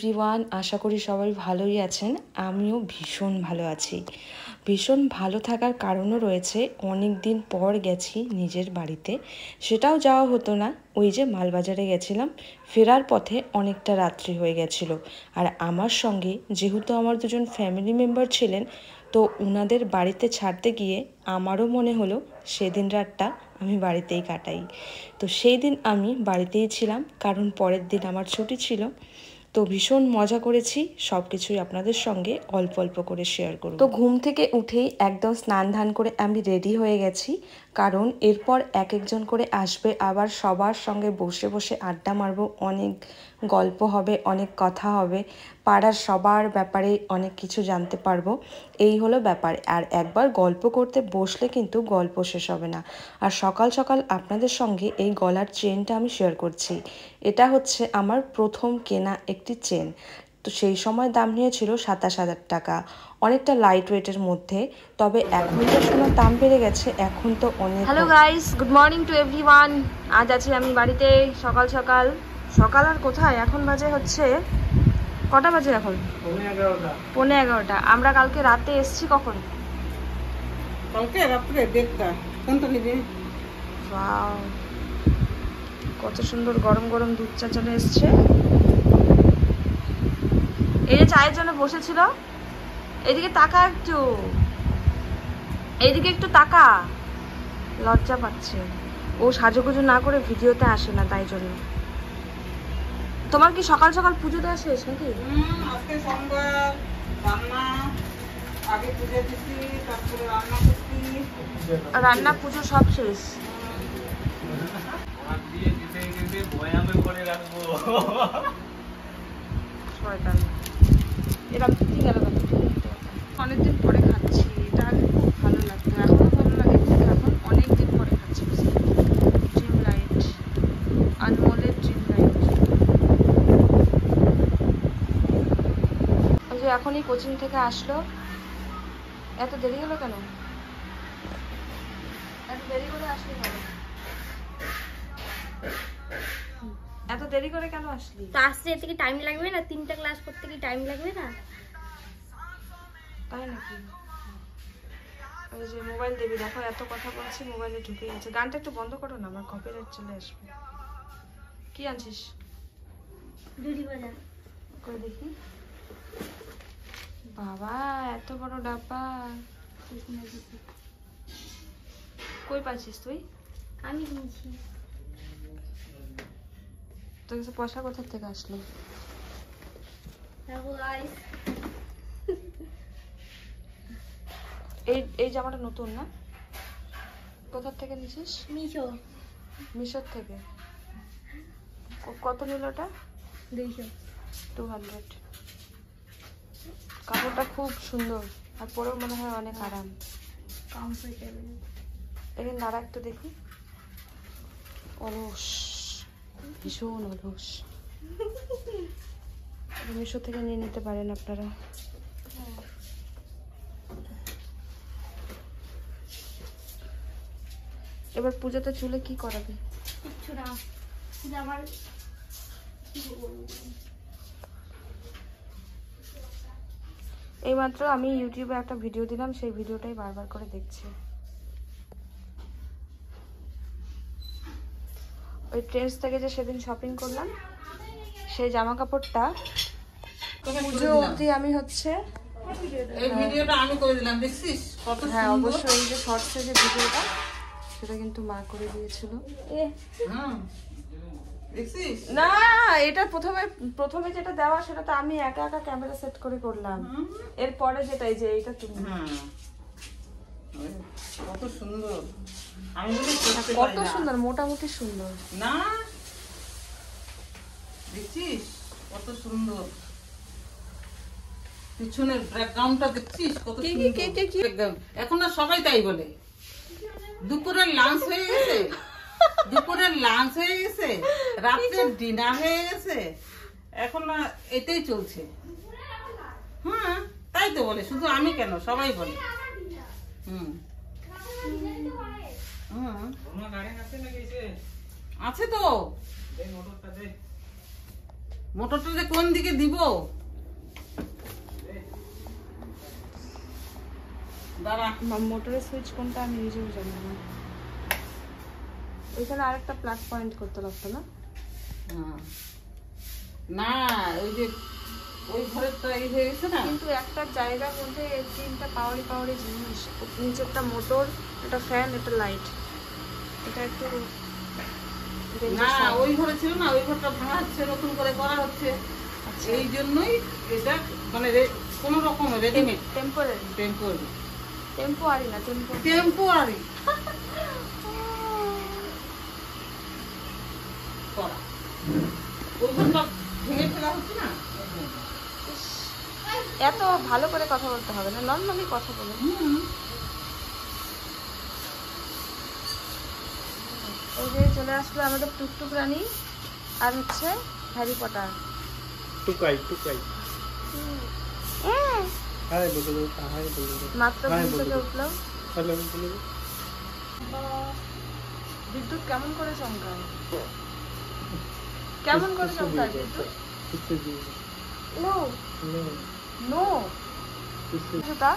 Everyone, আশা করি সবাই ভালোই আছেন। আমিও ভীষণ ভালো আছি। ভীষণ ভালো থাকার কারণও রয়েছে, অনেক দিন পর গেছি নিজের বাড়িতে। সেটাও যাওয়া হতো না, ওই যে মালবাজারে গেছিলাম, ফেরার পথে অনেকটা রাত্রি হয়ে গেছিলো। আর আমার সঙ্গে যেহেতু আমার দুজন ফ্যামিলি মেম্বার ছিলেন, তো ওনাদের বাড়িতে ছাড়তে গিয়ে আমারও মনে হলো সেদিন রাতটা আমি বাড়িতেই কাটাই। তো সেই দিন আমি বাড়িতেই ছিলাম, কারণ পরের দিন আমার ছুটি ছিল। তো ভীষণ মজা করেছি, সব কিছুই আপনাদের সঙ্গে অল্প অল্প করে শেয়ার করব। তো ঘুম থেকে উঠেই একদম স্নান ধান করে আমি রেডি হয়ে গেছি, কারণ এরপর এক একজন করে আসবে, আবার সবার সঙ্গে বসে বসে আড্ডা মারবো, অনেক গল্প হবে, অনেক কথা হবে, পাড়ার সবার ব্যাপারে অনেক কিছু জানতে পারবো। এই হলো ব্যাপার। আর একবার গল্প করতে বসলে কিন্তু গল্প শেষ হবে না। আর সকাল সকাল আপনাদের সঙ্গে এই গলার চেনটা আমি শেয়ার করছি। এটা হচ্ছে আমার প্রথম কেনা একটি চেন। তো সেই সময় দাম নিয়েছিল 27,000 টাকা, অনেকটা লাইট ওয়েটের মধ্যে। তবে এখন তো সোনার দাম বেড়ে গেছে, এখন তো অনেক। Hello guys, good morning to everyone. আজ আছি আমি বাড়িতে সকাল সকাল। সকাল আর কোথায়, এখন বাজে হচ্ছে কটা বাজে এখন? 11:15। আমরা কালকে রাতে এসছি কখন? কালকে রাত্রে 1:30টা। কোনটা নিবি? ওয়াও, কত সুন্দর গরম গরম দুধ চা চলে এসছে। এই যে চায়ের জন্য বসেছিল, এইদিকে তাকা একটু, এইদিকে একটু তাকা। লজ্জা পাচ্ছে, ও সাজুগুজু না করে ভিডিওতে আসে না, তাই জন্য। তোমার কি সকাল সকাল পুজো দেওয়া শেষ নাকি? আজকে সোমবার, রান্না আগে পুজো দিছি, তারপরে রান্না করছি। রান্না পুজো সব শেষ। অনেকদিন পরে খাচ্ছি, এটা আগে খুব ভালো লাগতো, এখনো ভালো লাগে, কিন্তু এখন অনেকদিন পরে খাচ্ছি। ড্রিম লাইট, আনমোলের ড্রিম লাইট। ওই যে এখনই কোচিং থেকে আসলো। এত দেরি হলো কেন? এত দেরি করে আসলি কেন? এত দেরি করে কেন আসলি? তো আসতে এতে কি টাইম লাগবে না? 3টা ক্লাস করতে কি টাইম লাগবে না? তাই নাকি? ওই যে মোবাইল দেবি, দেখো এত কথা বলছি, মোবাইলে ঢুকে গেছে। গানটা একটু বন্ধ করো না, আমার কপিরাইট চলে আসবে। কি আনছিস? দুধি বাজা করে দেখি। বাবা, এত বড় ডাব্বা কই পাচ্ছিস তুই? আমি কিনছি। তোর কাছে পয়সা কোথা থেকে আসলো? দেখো গাইস, এই জামাটা নতুন না? কোথা থেকে নিছিস? মিশো। মিশোর থেকে। কত নিল ওটা? 200। কাপড়টা খুব সুন্দর, আর পরেও মনে হয় অনেক আরাম, কমফোর্টেবল। এখানে দাঁড়া একটু দেখি। অলস, ভীষণ অলস। মিশো থেকে নিয়ে নিতে পারেন আপনারা। এবার পুজোতে চুলে কি করাবে? কিচ্ছু না, আমার এইমাত্র আমি ইউটিউবে একটা ভিডিও দিলাম, সেই ভিডিওটাই বারবার করে দেখছি। ওই ট্রেন্ডস থেকে যে সেদিন শপিং করলাম, সেই জামা কাপড়টা পুজো অবধি আমি হচ্ছে এই ভিডিওটা আমি করে দিলাম, দেখছিস কত সুন্দর? হ্যাঁ অবশ্যই, এই যে শর্টসে যে ভিডিওটা, সেটা কিন্তু মা করে দিয়েছিল। হ্যাঁ দেখছিস? না, এটা প্রথমে যেটা দেওয়া, সেটা তো আমি একা একা ক্যামেরা সেট করে করলাম। এরপরে যেটা, এই যে এইটা তুমি। কত সুন্দর, আমি বলি কত সুন্দর, মোটামুটি সুন্দর না? দেখছিস কত সুন্দর? পিছনের ব্যাকগ্রাউন্ডটা দেখছিস কত সুন্দর? একদম। এখন না সবাই তাই বলে। দুপুরের লাঞ্চ হয়ে গেছে, দুপুরের লাঞ্চ হয়ে গেছে, রাতের ডিনার হয়ে গেছে, এখন না এটাই চলছে। হ্যাঁ তাই তো বলে, শুধু আমি কেন, সবাই বলে। আছে তো। মোটরটা যে কোন দিকে দিব দাঁড়া। মোটরের সুইচ কোনটা আমি নিজেও জানি না। ওইখানে আরেকটা প্লাগ পয়েন্ট করতে পারতো না? না ওই যে ওই ঘরেরটা এই হয়ে গেছে না, কিন্তু একটা জায়গার মধ্যে তিনটা পাওয়ারি জিনিস, নিচে একটা মোটর, একটা ফ্যান, একটা লাইট, এটা একটু না ওই ঘরে ছিল না, ওই ঘরটা ভাঙা হচ্ছে, নতুন করে করা হচ্ছে। এই জন্যই এটা মানে কোন রকম রেডিমেড টেম্পোরারি না টেম্পোরারি করা। ওই ঘরটা ভেঙে ফেলা হচ্ছে না। এত ভালো করে কথা বলতে হবে না, নর্মালি কথা বলুন। এই যে চলে আসলো আমাদের টুকটুক রানী আর হচ্ছে হ্যারি পটার। টুকাই হাই বলো, হাই বলো, মাত্র ঘুম থেকে উঠলো। হ্যালো বলো। বিদ্যুৎ কেমন করে চমকায় বিদ্যুৎ? নো জুতা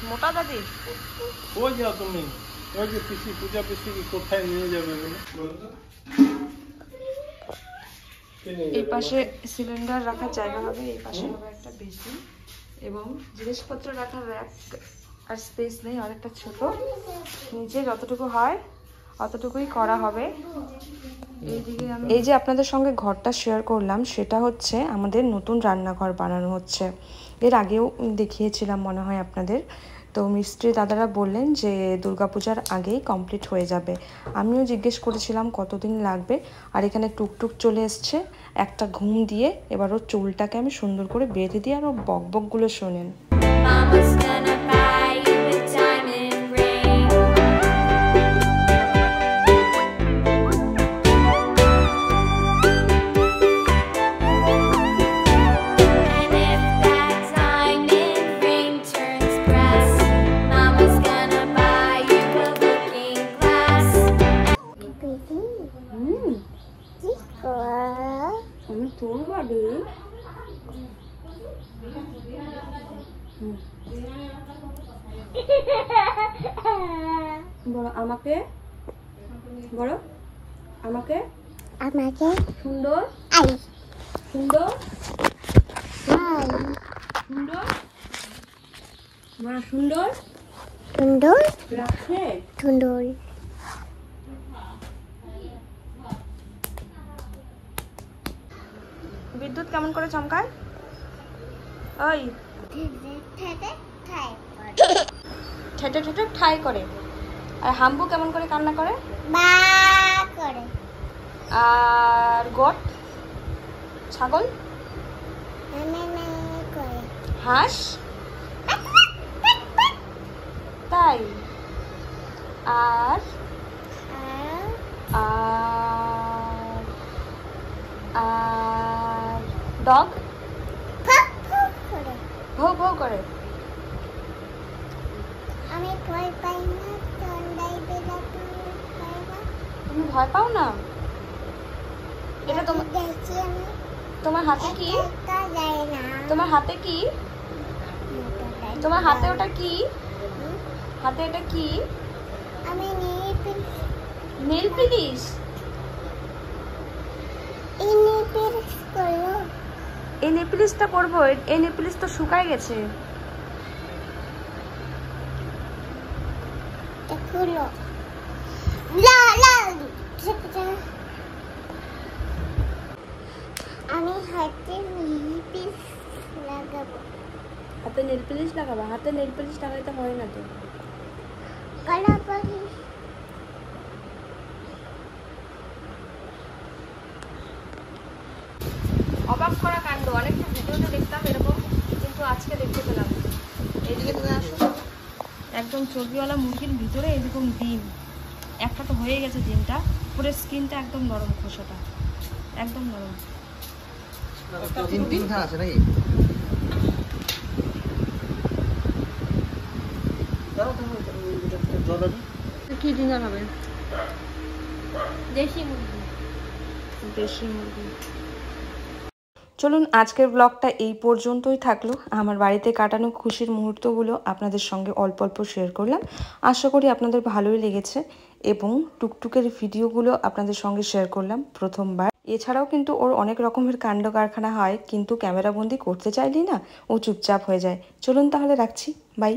মোটা দাদি। ওই যাও তুমি, ওই যে পিসি পূজা পিসি কি কোথায় নিয়ে যাবে বলো তো? এই পাশে সিলিন্ডার রাখার জায়গা হবে, এই পাশে হবে একটা বেসিন এবং জিনিসপত্র রাখার র্যাক আর স্পেস নেই, আর একটা ছোট নিচে যতটুকু হয় অতটুকুই করা হবে। এই যে আপনাদের সঙ্গে ঘরটা শেয়ার করলাম, সেটা হচ্ছে আমাদের নতুন রান্নাঘর বানানো হচ্ছে। এর আগেও দেখিয়েছিলাম মনে হয় আপনাদের। তো মিস্ত্রি দাদারা বললেন যে দুর্গাপূজার আগেই কমপ্লিট হয়ে যাবে। আমিও জিজ্ঞেস করেছিলাম কতদিন লাগবে, আর এখানে টুকটুক চলে এসছে একটা ঘুম দিয়ে। এবার ওর চুলটাকে আমি সুন্দর করে বেঁধে দিই, আর ও বকবকগুলো শোনেন। তোর বাড়ি বড় আমাকে বড় আমাকে সুন্দর সুন্দর সুন্দর বড় সুন্দর লাগছে। বিদ্যুৎ কেমন করে চমকায়? ওই ঠেটে ঠেটে ঠাই করে। আর হাম্বু কেমন করে কান্না করে? আর গোট ছাগল হাঁস তাই। আর আর আর ডগ ভৌ ভৌ করে। আমি ভয় পাই না, তুমি ভয় পাও না? এটা তোমার হাতে কি? তোমার হাতে কি? তোমার হাতে ওটা কি? হাতে এটা কি? আমি নেল পলিশ। এই নেল পলিশটা করবো। এই নেল পলিশ তো শুকায় গেছে। আমি হাতে নেল পলিশ লাগাবো। হাতে নেল পলিশ লাগাবো? হাতে নেল পলিশ লাগাইতে হয় না তো। কালা পলিশ অবাক করা কাণ্ড। অনেকটা ভিডিওতে দেখতাম এরকম, কিন্তু আজকে দেখতে পেলাম। এইদিকে তুমি আসো। একদম চর্বিওয়ালা মুরগির ভিতরে এরকম ডিম। একটা তো হয়ে গেছে ডিমটা, পুরো স্কিনটা একদম নরম, খোসাটা একদম নরম। কি ডিনার হবে? দেশি মুরগি। দেশি মুরগি। চলুন আজকের ব্লগটা এই পর্যন্তই থাকলো। আমার বাড়িতে কাটানো খুশির মুহূর্তগুলো আপনাদের সঙ্গে অল্প অল্প শেয়ার করলাম। আশা করি আপনাদের ভালোই লেগেছে এবং টুকটুকের ভিডিওগুলো আপনাদের সঙ্গে শেয়ার করলাম প্রথমবার। এছাড়াও কিন্তু ওর অনেক রকমের কাণ্ড কারখানা হয়, কিন্তু ক্যামেরাবন্দি করতে চাইলেই না ও চুপচাপ হয়ে যায়। চলুন তাহলে রাখছি, বাই।